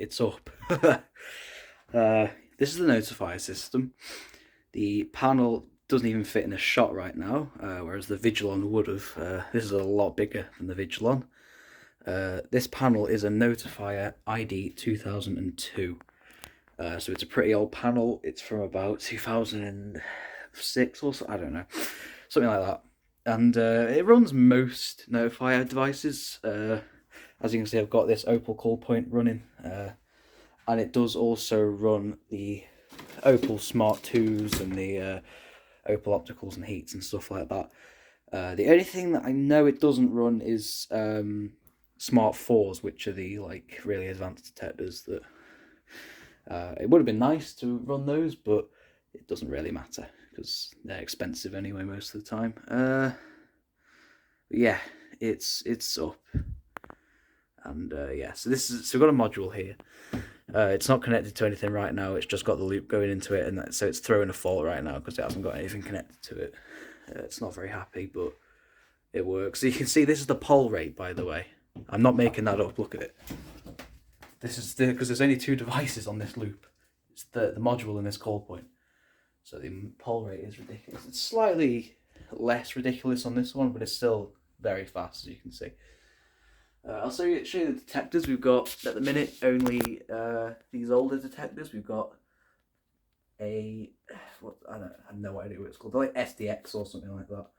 it's up. This is the Notifier system. The panel doesn't even fit in a shot right now, whereas the Vigilon would have. This is a lot bigger than the Vigilon. This panel is a Notifier ID2002. So it's a pretty old panel. It's from about 2006 or so, I don't know, something like that. And it runs most Notifier devices. As you can see, I've got this Opal call point running, and it does also run the Opal Smart 2s and the Opal Opticals and Heats and stuff like that. The only thing that I know it doesn't run is Smart 4s, which are the really advanced detectors that it would have been nice to run those, but it doesn't really matter because they're expensive anyway most of the time. Yeah, it's up. And yeah, so we've got a module here. It's not connected to anything right now. It's just got the loop going into it, and so it's throwing a fault right now because it hasn't got anything connected to it. It's not very happy, but it works. So you can see this is the poll rate, by the way. I'm not making that up. Look at it. This is because there's only 2 devices on this loop. It's the module and this call point. So the poll rate is ridiculous. It's slightly less ridiculous on this one, but it's still very fast, as you can see. I'll show you the detectors. We've got, at the minute, only these older detectors. We've got I have no idea what it's called. They're like SDX or something like that.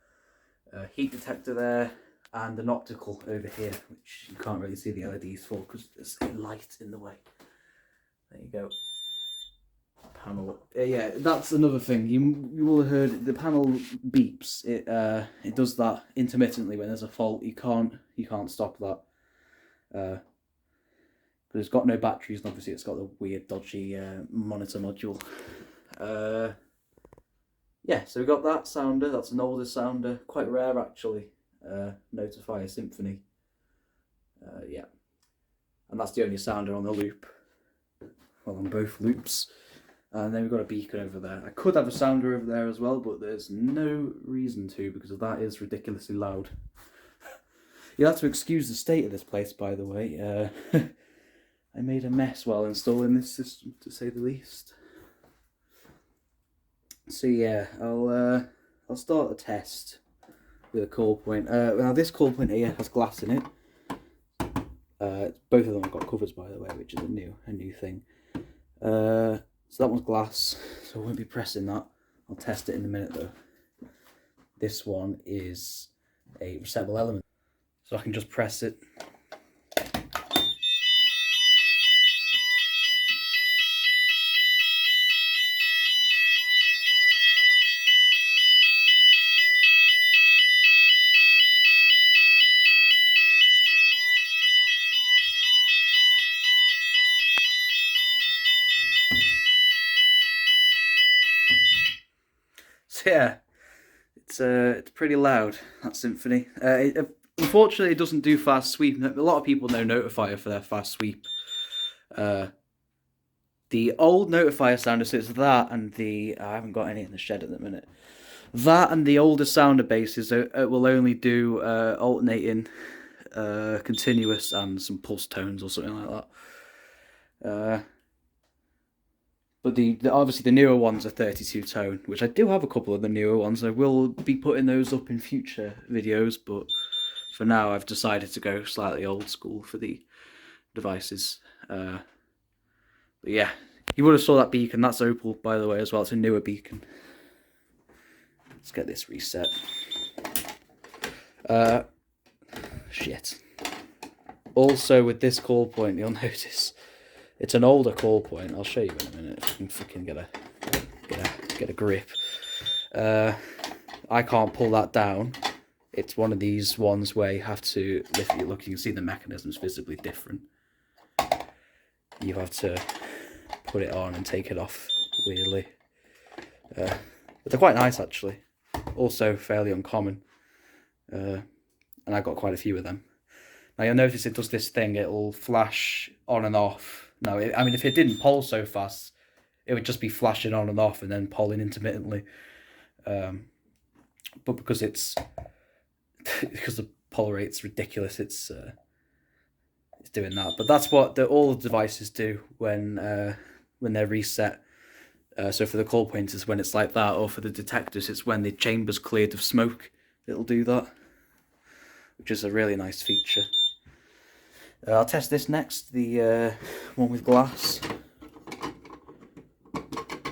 Heat detector there, and an optical over here, which you can't really see the LEDs for because there's a light in the way. There you go. Panel. Yeah, that's another thing. You will have heard the panel beeps. It does that intermittently when there's a fault. You can't stop that. But it's got no batteries, and obviously it's got the weird dodgy monitor module. Yeah, so we've got that sounder. That's an older sounder, quite rare actually. Notifier Symphony. Yeah, and that's the only sounder on the loop. Well, on both loops. And then we've got a beacon over there. I could have a sounder over there as well, but there's no reason to because that is ridiculously loud. You'll have to excuse the state of this place, by the way. I made a mess while installing this system, to say the least. So yeah, I'll start the test with a call point. Now this call point here has glass in it. Both of them have got covers, by the way, which is a new thing. So that one's glass, so I won't be pressing that. I'll test it in a minute though. This one is a resettable element, so I can just press it. So yeah, it's pretty loud, that Symphony. Unfortunately, it doesn't do fast sweep. A lot of people know Notifier for their fast sweep. The old Notifier sounder, so it's that and I haven't got any in the shed at the minute. That and the older sounder bases will only do alternating, continuous and some pulse tones or something like that. But obviously the newer ones are 32 tone, which I do have a couple of the newer ones. I will be putting those up in future videos, but for now I've decided to go slightly old school for the devices. But yeah, you would have saw that beacon. That's Opal, by the way, as well. It's a newer beacon. Let's get this reset. Shit. Also with this call point, you'll notice it's an older call point. I'll show you in a minute if I can fucking get a grip. I can't pull that down. It's one of these ones where you have to lift it. Look, you can see the mechanism's visibly different. You have to put it on and take it off weirdly. But they're quite nice actually. Also fairly uncommon. And I got quite a few of them. Now you'll notice it does this thing. It'll flash on and off. Now, I mean, if it didn't poll so fast, it would just be flashing on and off and then polling intermittently. But because the poll rate's ridiculous, it's doing that. But that's what all the devices do when they're reset. So for the call pointers, when it's like that, or for the detectors, it's when the chamber's cleared of smoke, it'll do that, which is a really nice feature. I'll test this next, the one with glass.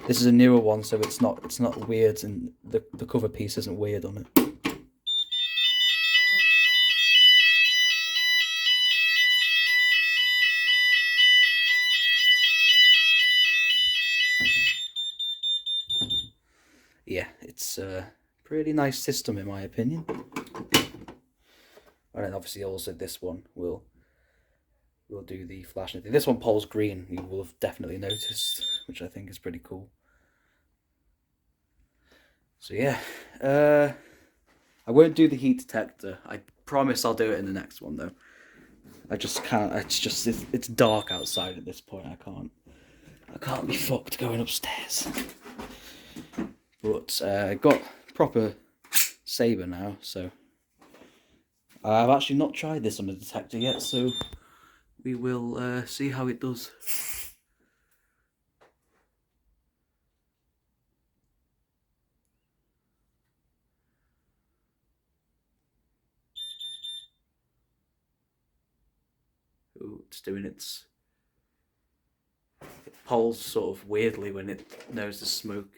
This is a newer one, so it's not weird, and the cover piece isn't weird on it. Yeah, it's a pretty nice system in my opinion. And then obviously also this one will do the flashing thing. This one polls green, you will have definitely noticed, which I think is pretty cool. So yeah, I won't do the heat detector. I promise I'll do it in the next one though. I just can't. It's dark outside at this point. I can't be fucked going upstairs. But I got proper saber now, so I've actually not tried this on the detector yet. So we will see how it does. Ooh, it's doing it polls sort of weirdly when it knows the smoke.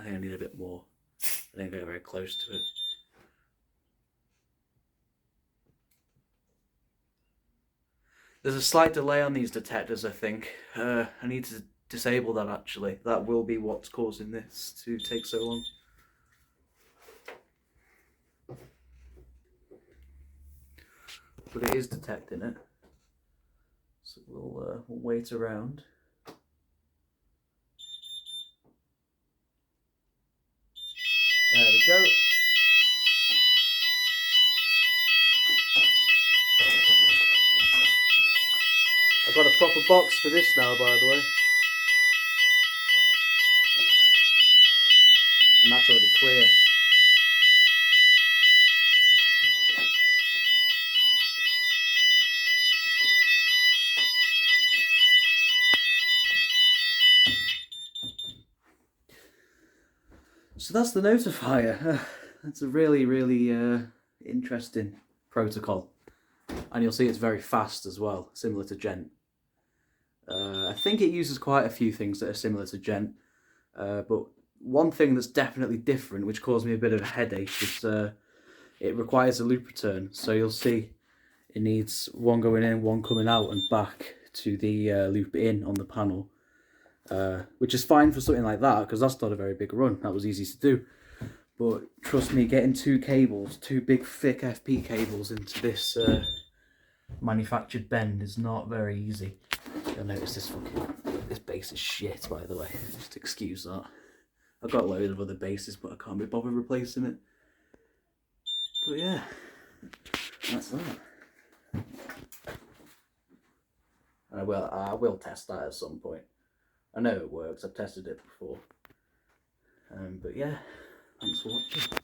I think I need a bit more. I think I get very close to it. There's a slight delay on these detectors, I think. I need to disable that actually. That will be what's causing this to take so long. But it is detecting it. So we'll wait around. There we go. I've got a proper box for this now, by the way. And that's already clear. So that's the Notifier. That's a really, really interesting protocol. And you'll see it's very fast as well, similar to Gent. I think it uses quite a few things that are similar to Gent. But one thing that's definitely different, which caused me a bit of a headache, is it requires a loop return. So you'll see it needs one going in, one coming out and back to the loop in on the panel. Which is fine for something like that, because that's not a very big run. That was easy to do. But trust me, getting two big thick FP cables into this manufactured bend is not very easy. You'll notice this base is shit, by the way. Just excuse that. I've got a load of other bases, but I can't be bothered replacing it. But yeah, that's that. I will test that at some point. I know it works. I've tested it before. But yeah, thanks for watching.